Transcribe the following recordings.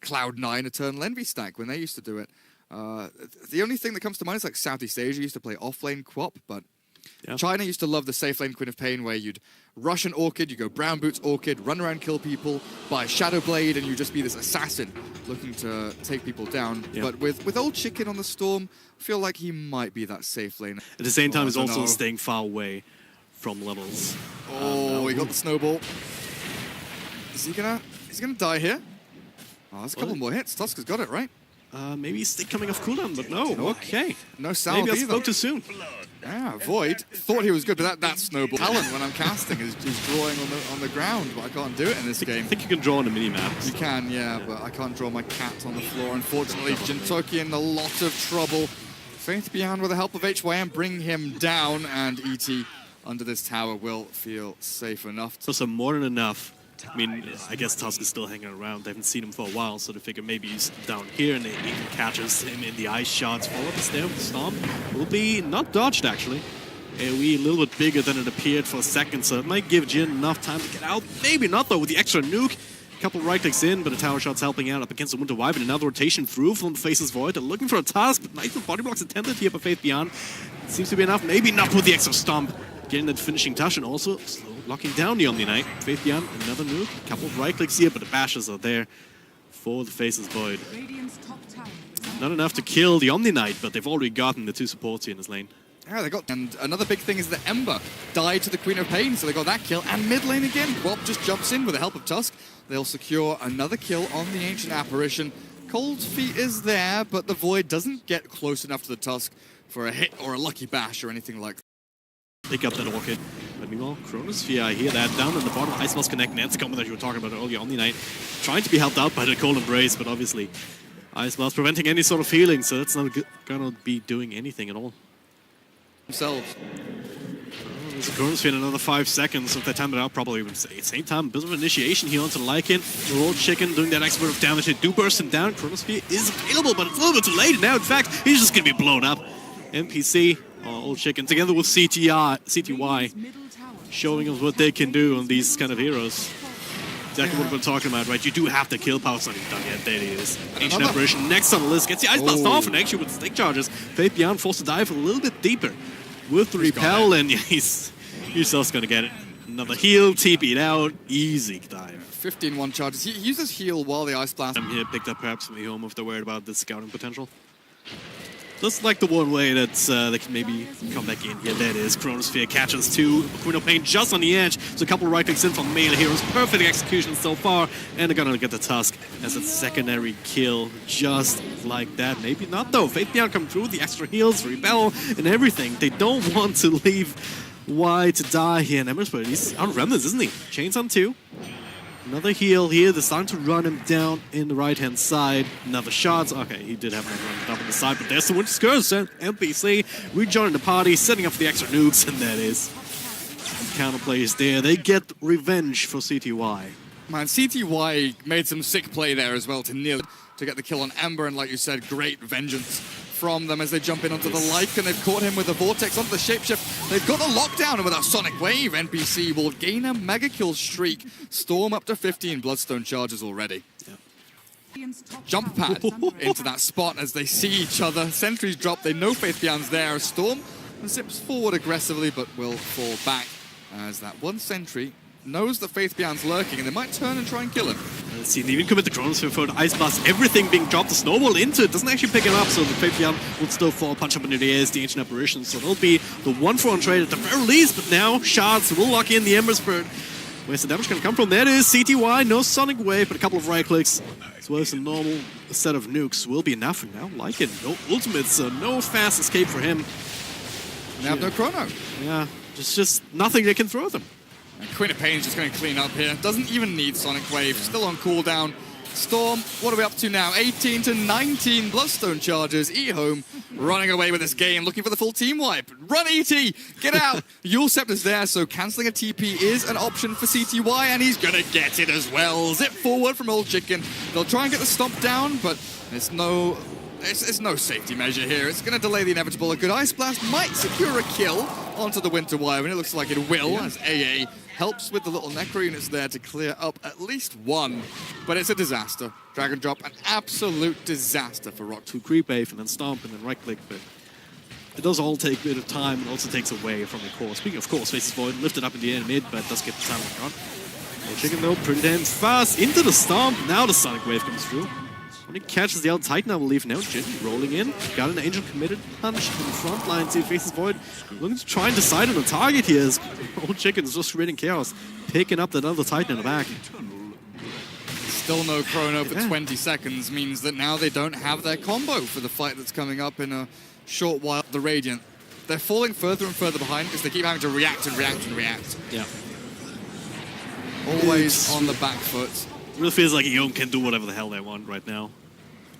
Cloud9 Eternal Envy stack when they used to do it. The only thing that comes to mind is like Southeast Asia used to play off-lane Quop, but China used to love the safe lane Queen of Pain where you'd rush an Orchid, you go Brown Boots Orchid, run around, kill people, buy Shadow Blade, and you just be this assassin looking to take people down. But with Old Chicken on the Storm, I feel like he might be that safe lane. At the same time, he's also staying far away from levels. Oh, he got the snowball. Is he gonna die here? Oh, there's a couple more hits. Tusk has got it, right? Maybe he's still coming off cooldown, but no. Okay. No salve Maybe I either. spoke too soon. Yeah, Void thought he was good, but that snowball talent when I'm casting is drawing on the ground, but I can't do it in this game. I think you can draw on the mini-map. You can, yeah, but I can't draw my cat on the floor. Unfortunately, Genting in a lot of trouble. Faith Beyond with the help of HYM bring him down, and ET under this tower will feel safe enough. So more than enough. I mean, I guess Tusk is still hanging around. They haven't seen him for a while, so they figure maybe he's down here and they even catches him in the ice shots. Follow the stair with the stomp. Will be not dodged, actually. AoE a little bit bigger than it appeared for a second, so it might give Jin enough time to get out. Maybe not, though, with the extra nuke. A couple right clicks in, but the tower shot's helping out up against the Winter Wyvern. Another rotation through from the Faceless Void. They're looking for a Tusk, but nice body blocks attempted here by Faith Beyond. Seems to be enough. Maybe not with the extra stomp. Getting that finishing touch and also locking down the Omni Knight. Faith Beyond, another nuke. A couple of right clicks here, but the bashes are there for the Faceless Void. Not enough to kill the Omni Knight, but they've already gotten the two supports here in this lane. Yeah, they got, and another big thing is that Ember died to the Queen of Pain, so they got that kill. And mid lane again, Quop just jumps in with the help of Tusk. They'll secure another kill on the Ancient Apparition. Cold Feet is there, but the Void doesn't get close enough to the Tusk for a hit or a lucky bash or anything like that. Pick up that Orchid. But meanwhile, Chronosphere, I hear that down at the bottom. Ice Mouse connect, Nancy combo that you were talking about earlier on the night. Trying to be helped out by the Cold Embrace, but obviously Ice Mouse preventing any sort of healing, so that's not gonna be doing anything at all. Themselves. Oh, there's a Chronosphere in another 5 seconds. If they time it out, probably would say same time. A bit of initiation here onto the Lycan. The Old Chicken doing that expert of damage. They do burst him down. Chronosphere is available, but it's a little bit too late. Now, in fact, he's just gonna be blown up. NPC. Old Chicken together with CTY showing us what they can do on these kind of heroes. Exactly what we're talking about, right? You do have the kill power. It's not even done yet. There it is. Ancient Apparition next on the list. Gets the Ice Blast off and actually with stick charges. Faith Beyond forced to dive a little bit deeper with the repel, and he's just going to get it. Another heal, TP'd out. Easy dive. 15-1 charges. He uses heal while the Ice Blast. Here picked up perhaps from the home if they're worried about the scouting potential. Just like the one way that they can maybe come back in here. There it is. Chronosphere catches two. Queen of Pain just on the edge. So a couple of right clicks in from melee heroes. Perfect execution so far. And they're going to get the Tusk as a secondary kill. Just like that. Maybe not though. Faith Beyond come through. The extra heals, repel, and everything. They don't want to leave Y to die here. And Ember's, but he's on remnants, isn't he? Chains on 2. Another heal here. They're starting to run him down in the right-hand side. Another shot. Okay, he did have another run up on the side, but there's the Winter Scourge. NPC rejoining the party, setting up for the extra nukes, and that is counterplay is there. They get revenge for CTY. Man, CTY made some sick play there as well to kneel to get the kill on Ember, and like you said, great vengeance from them as they jump in onto the Lycan. They've caught him with the Vortex onto the Shapeshift. They've got the lockdown, and with that Sonic Wave, NPC will gain a mega kill streak. Storm up to 15 Bloodstone charges already. Jump pad into that spot as they see each other. Sentries drop, they know Faith Beyond's there. Storm zips forward aggressively, but will fall back as that one sentry knows that Faith Beyond's lurking, and they might turn and try and kill him. Let's see, they even commit the Chronosphere for the Ice Blast. Everything being dropped, the Snowball into it. Doesn't actually pick him up, so the Faith Beyond will still fall, punch up into the air as the Ancient Apparition. So it'll be the 1-for-1 trade at the very least, but now shards will lock in the Ember Spirit. Where's the damage going to come from? There it is, CTY, no Sonic Wave, but a couple of right clicks, as well as a normal set of nukes will be enough. And now Lycan, no ultimates, so no fast escape for him. They have no chrono. Yeah, just nothing they can throw them. And Queen of Pain's just going to clean up here. Doesn't even need Sonic Wave. Still on cooldown. Storm, what are we up to now? 18 to 19 Bloodstone charges. EHOME running away with this game, looking for the full team wipe. Run, ET! Get out! Yule Scepter's there, so cancelling a TP is an option for CTY, and he's going to get it as well. Zip forward from Old Chicken. They'll try and get the stomp down, but it's no safety measure here. It's going to delay the inevitable. A good Ice Blast might secure a kill onto the Winter Wyvern. It looks like it will, as AA helps with the little Necro units there to clear up at least one, but it's a disaster. Dragon Drop, an absolute disaster for ROCK. To creep wave and then stomp and then right click, but it does all take a bit of time and also takes away from the core. Speaking of course, Faces Void lifted up in the air mid, but does get the time on the front. Chicken though, pretty damn fast into the stomp. Now the Sonic Wave comes through. When he catches the Titan, I believe now. Genting rolling in. Got an Angel committed punch in the front line. See Faces Void looking to try and decide on the target here. As Old Chicken is just creating chaos. Picking up that other Titan in the back. Still no chrono for 20 seconds means that now they don't have their combo for the fight that's coming up in a short while. The Radiant, they're falling further and further behind because they keep having to react and react and react. Yeah. Always on the back foot. It really feels like EHOME can do whatever the hell they want right now.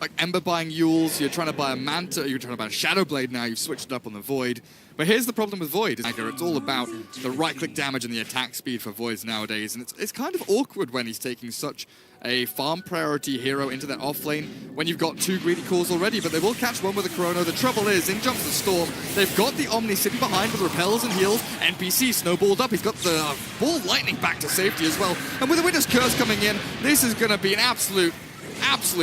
Like Ember buying Yules, you're trying to buy a Manta, you're trying to buy a Shadow Blade now, you've switched it up on the Void. But here's the problem with Void. It's all about the right-click damage and the attack speed for Voids nowadays, and it's kind of awkward when he's taking such a farm priority hero into that off lane when you've got 2 greedy cores already, but they will catch one with a Chrono. The trouble is, in jumps the Storm, they've got the Omni sitting behind with repels and heals. NPC snowballed up, he's got the Ball Lightning back to safety as well. And with the Witness Curse coming in, this is going to be an absolute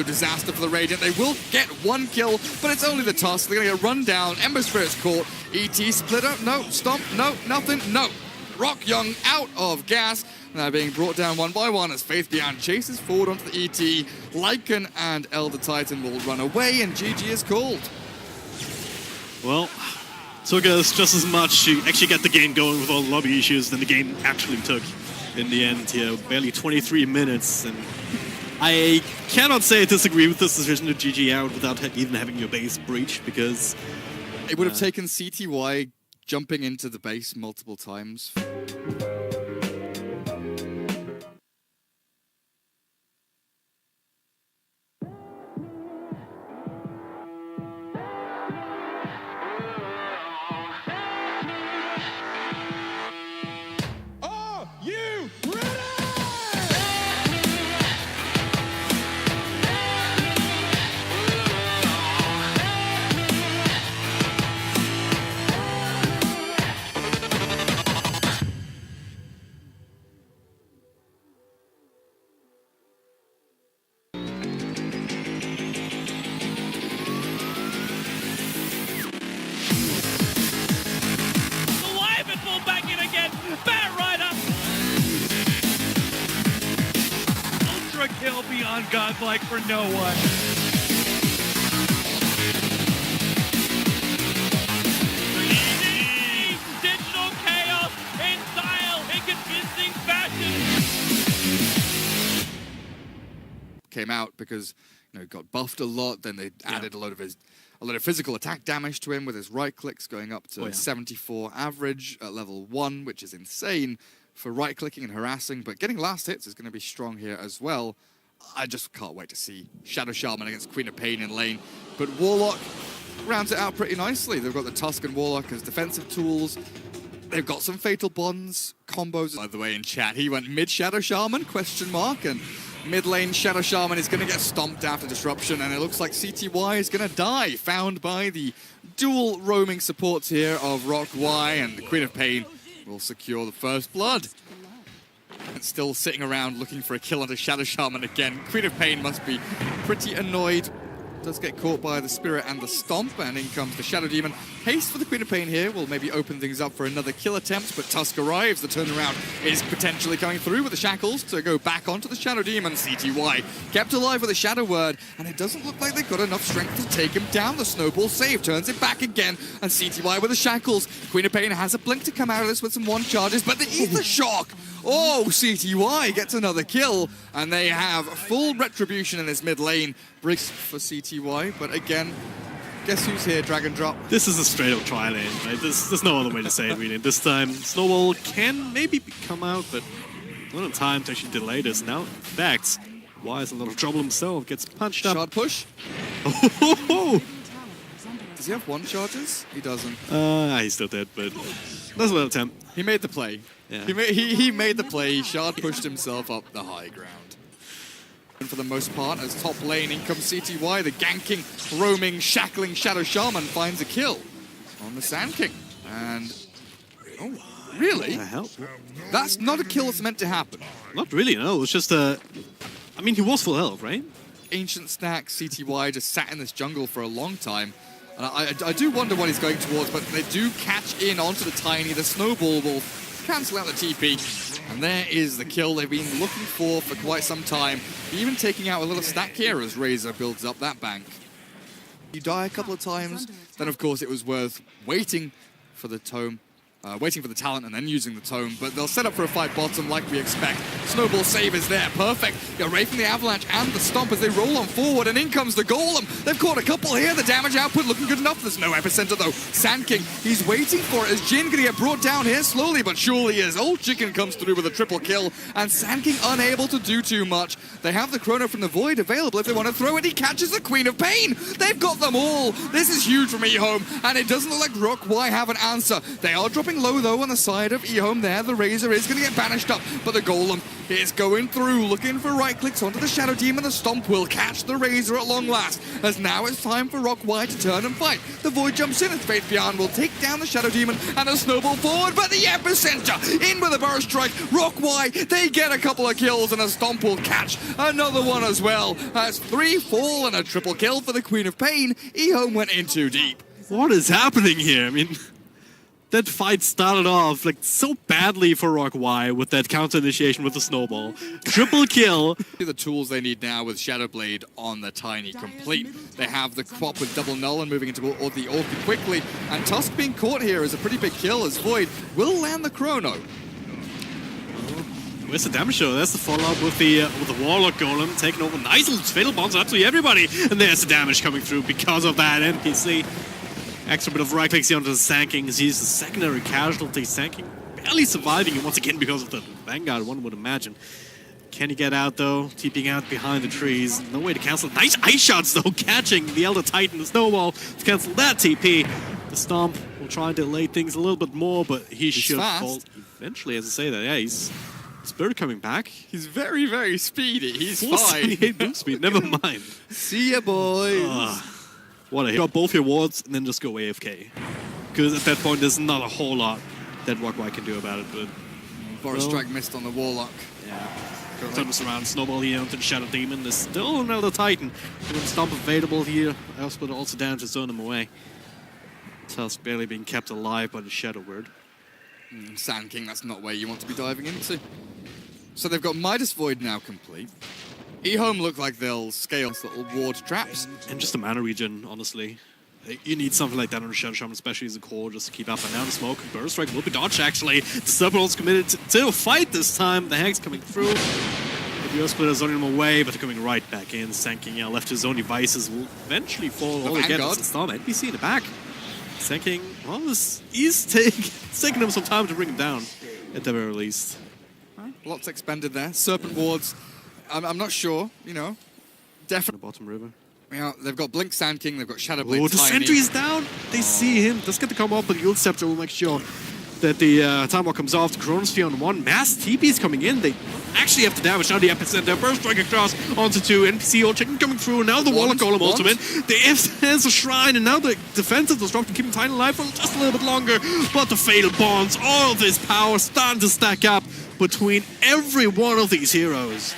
disaster for the Radiant. They will get 1 kill, but it's only the Tusk. They're going to get run down. Ember Spirit's caught. ET Splitter, no. Stomp, no. Nothing, no. ROCK.Y out of gas. Now being brought down one by one as Faith Beyond chases forward onto the ET. Lycan and Elder Titan will run away, and GG is called. Well, took us just as much to actually get the game going with all the lobby issues than the game actually took in the end here. Barely 23 minutes, and I cannot say I disagree with this decision to GG out without even having your base breached, because it would have taken CTY jumping into the base multiple times. Kill beyond godlike for no one. Digital chaos in style, in convincing fashion. Came out because got buffed a lot. Then they added a lot of physical attack damage to him with his right clicks going up to 74 average at level 1, which is insane for right clicking and harassing. But getting last hits is going to be strong here as well. I just can't wait to see Shadow Shaman against Queen of Pain in lane. But Warlock rounds it out pretty nicely. They've got the Tusk and Warlock as defensive tools. They've got some Fatal Bonds combos. By the way, in chat, he went mid Shadow Shaman, ? And mid lane Shadow Shaman is going to get stomped after Disruption, and it looks like CTY is going to die, found by the dual roaming supports here of ROCK.Y, and the Queen of Pain will secure the first blood. And still sitting around looking for a kill onto Shadow Shaman again. Queen of Pain must be pretty annoyed. Does get caught by the Spirit and the Stomp, and in comes the Shadow Demon. Haste for the Queen of Pain here will maybe open things up for another kill attempt, but Tusk arrives. The turnaround is potentially coming through with the Shackles to go back onto the Shadow Demon. CTY kept alive with a Shadow Word, and it doesn't look like they've got enough strength to take him down. The Snowball save turns it back again, and CTY with the Shackles. Queen of Pain has a blink to come out of this with some 1 charges, but the Ether Shock! Oh, CTY gets another kill, and they have full retribution in this mid lane. Briggs for CTY, but again, guess who's here, Dragon Drop? This is a straight up try lane, right? There's no other way to say it, really. This time, Snowball can maybe come out, but not enough time to actually delay this. Now, in fact, Y is in a little trouble himself, gets punched up. Shard push? Does he have 1 charges? He doesn't. He's still dead, but that's an attempt. He made the play. Yeah. He made the play. He shard pushed himself up the high ground. And for the most part, as top lane, in comes CTY, the ganking, roaming, shackling Shadow Shaman finds a kill on the Sand King. And Really? The hell? That's not a kill that's meant to happen. Not really, no. It was just a... I mean, he was full health, right? Ancient Stack, CTY, just sat in this jungle for a long time. And I do wonder what he's going towards, but they do catch in onto the Tiny. The Snowball will cancel out the TP. And there is the kill they've been looking for quite some time. Even taking out a little stack here as Razor builds up that bank. You die a couple of times, then of course it was worth waiting for the tome. Waiting for the talent and then using the tome, but they'll set up for a fight bottom like we expect. Snowball save is there, perfect. Get away from the avalanche and the stomp as they roll on forward, and in comes the golem. They've caught a couple here, the damage output looking good enough. There's no epicenter though. Sand King, he's waiting for it as Jin gonna get brought down here slowly but surely as Old Chicken comes through with a triple kill, and Sand King unable to do too much. They have the Chrono from the Void available if they want to throw it. He catches the Queen of Pain. They've got them all. This is huge from EHOME, and it doesn't look like ROCK.Y have an answer. They are dropping low though on the side of EHOME there. The Razor is going to get banished up, but the Golem is going through, looking for right clicks onto the Shadow Demon. The Stomp will catch the Razor at long last, as now it's time for ROCK.Y to turn and fight. The Void jumps in, and Faith Beyond will take down the Shadow Demon and a Snowball forward, but the epicenter in with a burst strike. ROCK.Y, they get a couple of kills, and a Stomp will catch another one as well. That's 3 fall and a triple kill for the Queen of Pain. EHOME went in too deep. What is happening here? I mean, that fight started off like so badly for ROCK.Y with that counter initiation with the Snowball. Triple kill. The tools they need now with Shadow Blade on the Tiny complete. They have the Quap with double null and moving into the Orchid quickly. And Tusk being caught here is a pretty big kill as Void will land the Chrono. Where's the damage show? There's the follow-up with the Warlock Golem taking over nice little fatal bonds on absolutely everybody. And there's the damage coming through because of that NPC. Extra bit of right clicks here onto the Sand King. He's the secondary casualty. Sand King barely surviving once again because of the Vanguard, one would imagine. Can he get out though? TPing out behind the trees. No way to cancel. Nice ice shots though, catching the Elder Titan, the Snowball to cancel that TP. The Stomp will try and delay things a little bit more, but he should fall eventually, as I say that. Yeah, he's Spirit coming back. He's very, very speedy. He's 478 move speed, never mind. See ya, boys. What a hit. Drop both your wards and then just go AFK. Because at that point, there's not a whole lot that ROCK.Y can do about it. But Forest Strike missed on the Warlock. Yeah. Turns around, Snowball here onto the Shadow Demon. There's still another Titan. Stomp available here. Elspeth also down to zone him away. Tusk barely being kept alive by the Shadow Word. Sand King, that's not where you want to be diving into. So they've got Midas Void now complete. EHOME look like they'll scale little ward traps. And just a mana regen, honestly. You need something like that on the Shadow Shaman, especially as a core, just to keep up. And now the smoke. Burst Strike will be dodged, actually. The Serpent's committed to a fight this time. The Hag's coming through. The Earth Splitter's zoning him away, but they're coming right back in. Sand King left his own devices will eventually fall. All again, it's the Storm. NPC in the back. Sand King, well, he's taking him some time to bring him down, at the very least. Lots expended there. Serpent wards. I'm not sure, you know. Definitely. Bottom river. Yeah, they've got Blink Sand King, they've got Shadow Blade. Oh, the sentry's down! They see him. Does get to come up, but the Yield Scepter will make sure that the Time Walk comes off. The Chronosphere on 1. Mass TP's coming in. They actually have to damage now the epicenter. Burst Strike across onto 2. NPC Old Chicken coming through. Now the Warlock Golem ultimate. There's a shrine, and now the defensive was dropped to keep him Titan alive for just a little bit longer. But the Fatal Bonds, all of this power starting to stack up between every one of these heroes.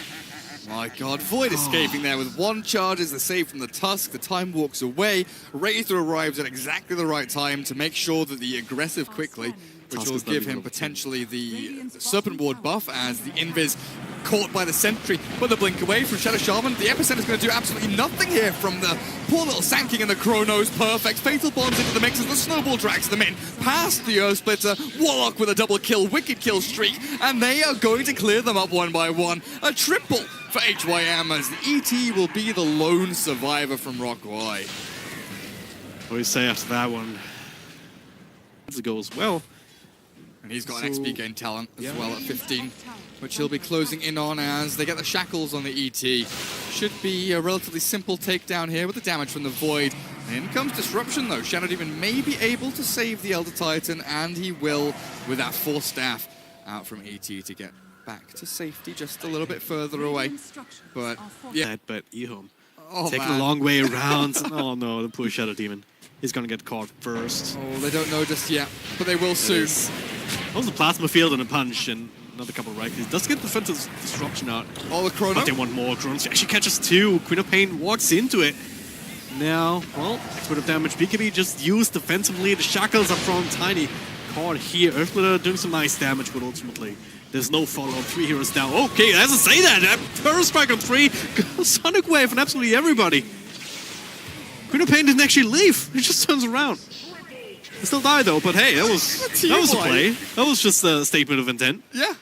My god, Void escaping there with 1 charge as the save from the Tusk. The Time walks away. Razor arrives at exactly the right time to make sure that the aggressive quickly, which will give him potentially the Serpent Ward buff as the Invis caught by the Sentry. But the blink away from Shadow Shaman. The Epicenter's going to do absolutely nothing here from the poor little Sand King and the Chronos. Perfect. Fatal Bonds into the mix as the Snowball drags them in. Past the Earth Splitter. Warlock with a double kill, wicked kill streak. And they are going to clear them up one by one. A triple for HYM as the ET will be the lone survivor from ROCK.Y. What do you say after that one? It goes well. And he's got an XP gain talent as well at 15, which he'll be closing in on as they get the shackles on the ET. Should be a relatively simple takedown here with the damage from the Void. And in comes Disruption though. Shadow Demon may be able to save the Elder Titan, and he will with that Force Staff out from ET to get back to safety just a little bit further away. But yeah. But EHOME taking a long way around. Oh no, the poor Shadow Demon. He's gonna get caught first. Oh, they don't know just yet, but they will soon. That was a plasma field and a punch, and another couple of right clicks. Does get defensive disruption out. Oh, the Chrono. But they want more. Chronos actually catches 2. Queen of Pain walks into it. Now, well, expert of damage. BKB just used defensively. The shackles up front. Tiny caught here. Earthsplitter doing some nice damage, but ultimately there's no follow-up. 3 heroes down. Okay, it doesn't say that. Turtle Strike on 3. Sonic Wave on absolutely everybody. Queen of Pain didn't actually leave. He just turns around. He still died though, but hey, that was a play. That was just a statement of intent. Yeah.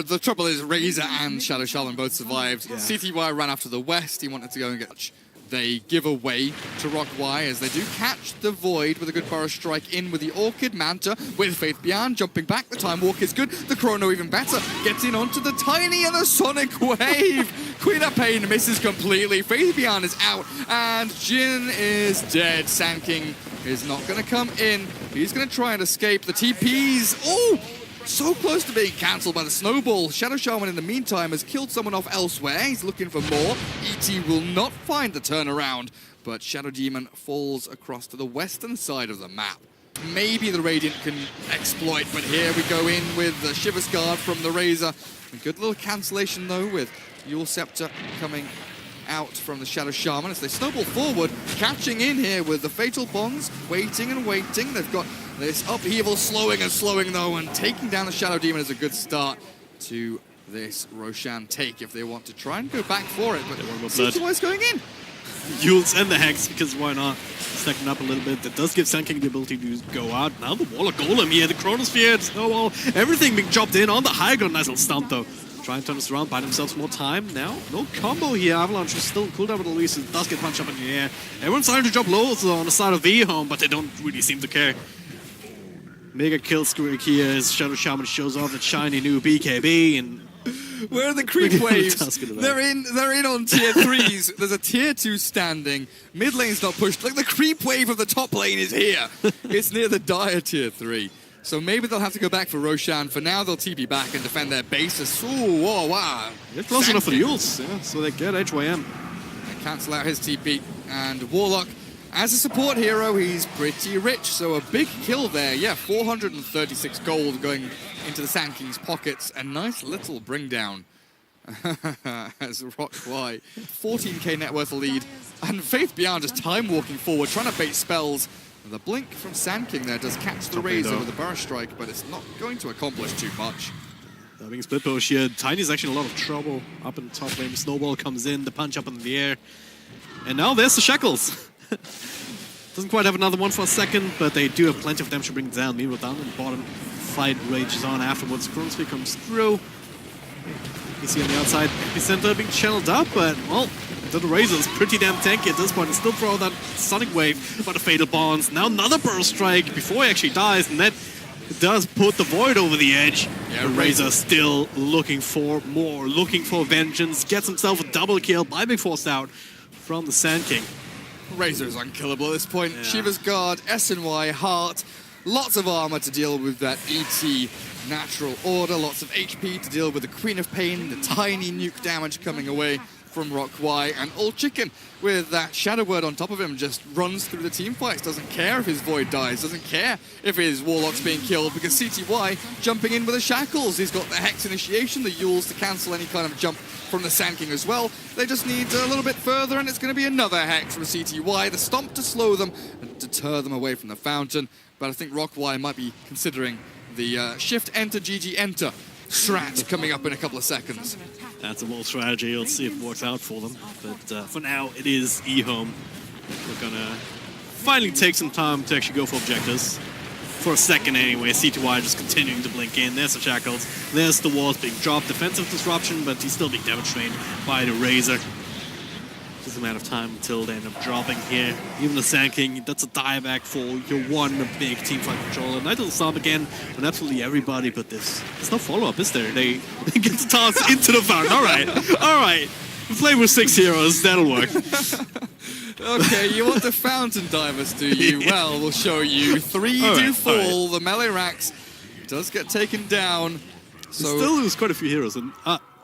The trouble is Razor and Shadow Shaman both survived. Yeah. CTY ran after the west. He wanted to go and get... They give away to ROCK.Y as they do catch the Void with a good Burrow Strike in with the Orchid Manta with Faith Beyond jumping back. The Time Walk is good. The Chrono even better. Gets in onto the Tiny and the Sonic Wave. Queen of Pain misses completely. Faith Beyond is out and Jin is dead. Sand King is not going to come in. He's going to try and escape. The TPs. Oh! So close to being cancelled by the snowball. Shadow Shaman in the meantime has killed someone off elsewhere. He's looking for more. ET will not find the turnaround, but Shadow Demon falls across to the western side of the map. Maybe the Radiant can exploit, but here we go in with the Shiver's Guard from the Razor. A good little cancellation though with Yule Scepter coming out from the Shadow Shaman as they snowball forward, catching in here with the Fatal Bonds, waiting and waiting. They've got this upheaval slowing and slowing though, and taking down the Shadow Demon is a good start to this Roshan take if they want to try and go back for it, but CTY's going in. Yules and the Hex, because why not? Stacking up a little bit. That does give Sand King the ability to go out. Now the Wall of Golem here, the Chronosphere, Snowball, everything being chopped in on the high ground. Nice little stump though. Try and turn this around, buy themselves more time. Now, no combo here. Avalanche is still cooldown with Luis. It does get punched up in the air. Everyone's starting to drop lows on the side of EHOME, but they don't really seem to care. Mega kill streak here as Shadow Shaman shows off the shiny new BKB, and where are the creep waves? They're in on tier 3s. There's a tier 2 standing. Mid lane's not pushed. Like the creep wave of the top lane is here. It's near the dire tier 3. So maybe they'll have to go back for Roshan. For now, they'll TP back and defend their bases. Ooh, whoa, wow. They're close enough for the Yules, yeah, so they get HYM. They cancel out his TP. And Warlock, as a support hero, he's pretty rich. So a big kill there. Yeah, 436 gold going into the Sand King's pockets. A nice little bring down as ROCK.Y. 14k net worth lead. And Faith Beyond just time walking forward, trying to bait spells. The blink from Sand King there does catch the Razor with a Burrow Strike, but it's not going to accomplish too much. Being split push here. Tiny's actually in a lot of trouble up in the top lane. Snowball comes in, the punch up in the air. And now there's the Shackles. Doesn't quite have another one for a second, but they do have plenty of damage to bring it down. Meanwhile, down in the bottom, fight rages on afterwards. Chronosphere comes through. You see on the outside, Epicenter being channeled up, but, well, the Razor is pretty damn tanky at this point. And still throw that Sonic Wave, but the Fatal Bonds. Now another Burrow Strike before he actually dies, and that does put the Void over the edge. Yeah, the Razor still looking for more, looking for vengeance. Gets himself a double kill by being forced out from the Sand King. Razor is unkillable at this point. Yeah. Shiva's Guard, SNY, Heart, lots of armor to deal with that ET natural order, lots of HP to deal with the Queen of Pain, the tiny nuke damage coming away from ROCK.Y, and All Chicken with that Shadow Word on top of him just runs through the team fights, doesn't care if his Void dies, doesn't care if his Warlock's being killed, because CTY jumping in with the Shackles. He's got the Hex Initiation, the Yules to cancel any kind of jump from the Sand King as well. They just need a little bit further, and it's going to be another Hex from CTY, the Stomp to slow them and deter them away from the fountain. But I think ROCK.Y might be considering the Shift Enter GG Enter strat coming up in a couple of seconds. That's a bold strategy. Let's see if it works out for them. But for now, it is EHOME. We're gonna finally take some time to actually go for objectives. For a second anyway, CTY just continuing to blink in. There's the Shackles. There's the walls being dropped. Defensive disruption, but he's still being damage trained by the Razor. Just a matter of time until they end up dropping here. Even the Sand King, that's a dieback for your one big teamfight controller. Nice little stomp again on absolutely everybody, but there's no follow-up, is there? They get the toss into the fountain. All right. We play with 6 heroes, that'll work. Okay, you want the fountain divers, do you? Yeah. Well, we'll show you. 3 do fall. The melee racks does get taken down. So still lose quite a few heroes, and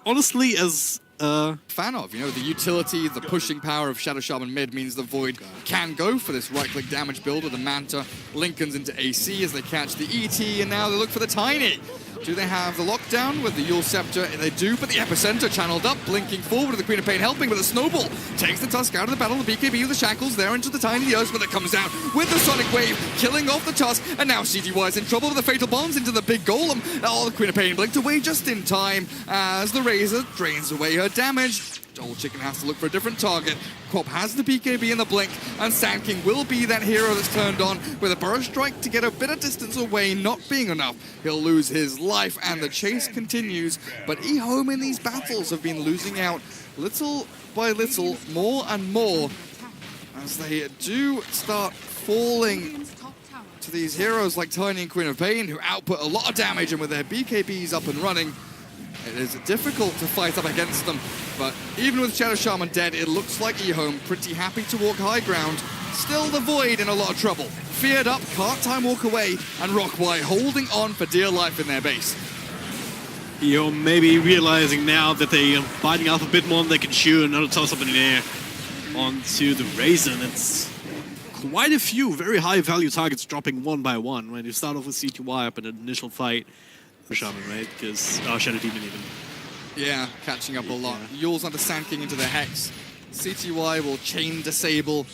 honestly, as fan of. You know, the utility, the pushing power of Shadow Shaman mid means the Void can go for this right-click damage build with the Manta. Lincoln's into AC as they catch the ET, and now they look for the Tiny. Do they have the lockdown with the Yule Scepter? They do, but the Epicenter channeled up, blinking forward with the Queen of Pain helping, but the Snowball takes the Tusk out of the battle. The BKB with the Shackles there into the Tiny, the Earthsmith that comes down with the Sonic Wave, killing off the Tusk, and now CTY is in trouble with the Fatal Bonds into the big Golem. Oh, the Queen of Pain blinked away just in time as the Razor drains away her damage. Old Chicken has to look for a different target. Quop has the BKB in the blink, and Sand King will be that hero that's turned on with a Burrow Strike to get a bit of distance away, not being enough. He'll lose his life, and the chase continues. But EHOME in these battles have been losing out little by little, more and more, as they do start falling to these heroes like Tiny and Queen of Pain, who output a lot of damage, and with their BKBs up and running, it is difficult to fight up against them. But even with Shadow Shaman dead, it looks like EHOME pretty happy to walk high ground. Still the Void in a lot of trouble. Feared up, can't time walk away, and ROCK.Y holding on for dear life in their base. EHOME maybe realizing now that they are biting off a bit more than they can chew. Another toss-up in the air onto the Razor. And it's quite a few very high-value targets dropping one by one when you start off with CTY up in an initial fight. Shaman, right? Because Shadow Demon even. Yeah, catching up a lot. Yule's under Sand King into the Hex. CTY will chain disable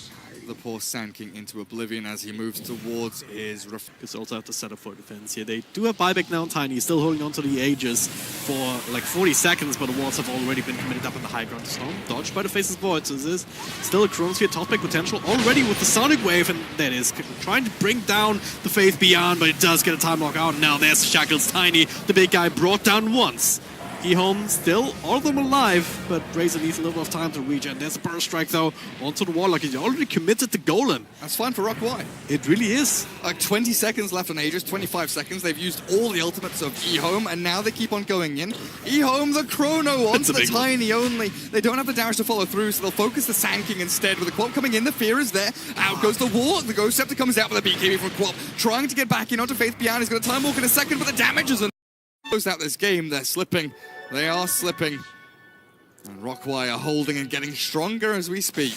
the poor Sand King into oblivion as he moves towards his... Because also have to set up for defense here. They do have buyback now on Tiny, still holding on to the Aegis for like 40 seconds, but the walls have already been committed up in the high ground. Storm dodged by the Faceless Void, so this is still a Chronosphere top pick potential already with the Sonic Wave, and that is trying to bring down the Faith Beyond, but it does get a time lock out. Now there's Shackles Tiny, the big guy brought down once. EHOME still, all of them alive, but Razor needs a little bit of time to regen. There's a Burrow Strike though, onto the Warlock. He's already committed to Golem. That's fine for ROCK.Y. It really is. Like 20 seconds left on Aegis, 25 seconds. They've used all the ultimates of EHOME, and now they keep on going in. EHOME, the Chrono onto the Tiny only. They don't have the damage to follow through, so they'll focus the Sand King instead. With the Quop coming in, the fear is there. Out goes the War. The Ghost Scepter comes out with a BKB from Quop, trying to get back in onto Faith Beyond. He's going to time walk in a second, but the damage isn't. Close out this game. They're slipping. They are slipping. And ROCK.Y are holding and getting stronger as we speak.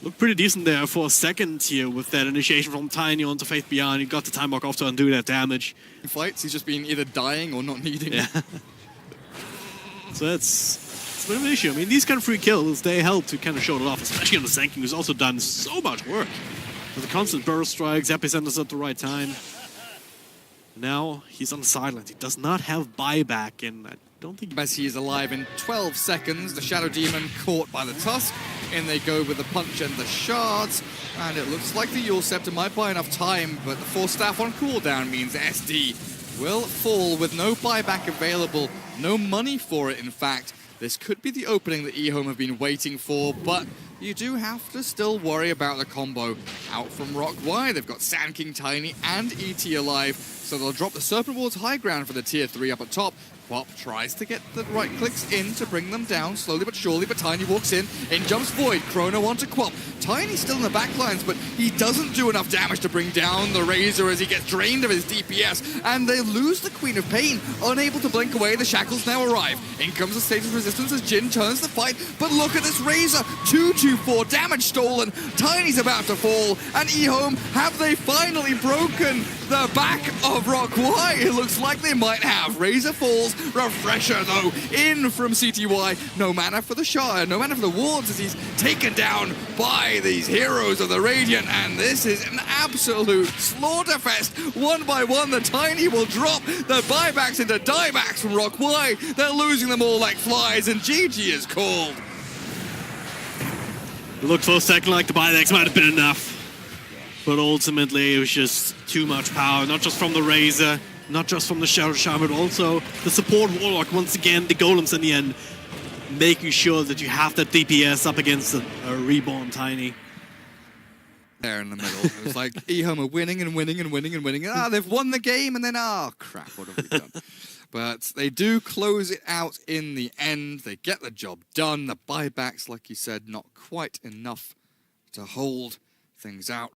Looked pretty decent there for a second here with that initiation from Tiny onto Faith Beyond. He got the time lock off to undo that damage. In fights, he's just been either dying or not needing it. So it's a bit of an issue. I mean, these kind of free kills, they help to kind of show it off, especially on the Sand King, who's also done so much work. With the constant Burrow Strikes, Epicenters at the right time. Now he's on the sidelines. He does not have buyback, and I don't think... Messi is alive in 12 seconds. The Shadow Demon caught by the Tusk. In they go with the Punch and the Shards. And it looks like the Yule Scepter might buy enough time, but the Force Staff on cooldown means SD will fall with no buyback available. No money for it, in fact. This could be the opening that EHOME have been waiting for, but you do have to still worry about the combo out from ROCK.Y. They've got Sand King, Tiny, and ET alive, so they'll drop the Serpent Ward's high ground for the tier 3 up at top. Quop tries to get the right clicks in to bring them down, slowly but surely, but Tiny walks in jumps Void, Chrono onto Quop. Tiny's still in the backlines, but he doesn't do enough damage to bring down the Razor as he gets drained of his DPS, and they lose the Queen of Pain, unable to blink away. The Shackles now arrive. In comes the Status Resistance as Jin turns the fight, but look at this Razor, 224 damage stolen. Tiny's about to fall, and EHOME, have they finally broken the back of ROCK.Y? It looks like they might have. Razor falls, refresher though, in from CTY. No mana for the Shire, no mana for the wards as he's taken down by these heroes of the Radiant, and this is an absolute slaughterfest. One by one, the Tiny will drop the buybacks into diebacks from ROCK.Y. They're losing them all like flies, and GG is called. It looked for a second like the buybacks might have been enough, but ultimately it was just too much power, not just from the Razor, not just from the Shadow Shaman, but also the support Warlock. Once again, the Golems in the end, making sure that you have that DPS up against a reborn Tiny. There in the middle. It was like EHOME are winning and winning and winning and winning. They've won the game, and then, crap, what have we done? But they do close it out in the end. They get the job done. The buybacks, like you said, not quite enough to hold things out.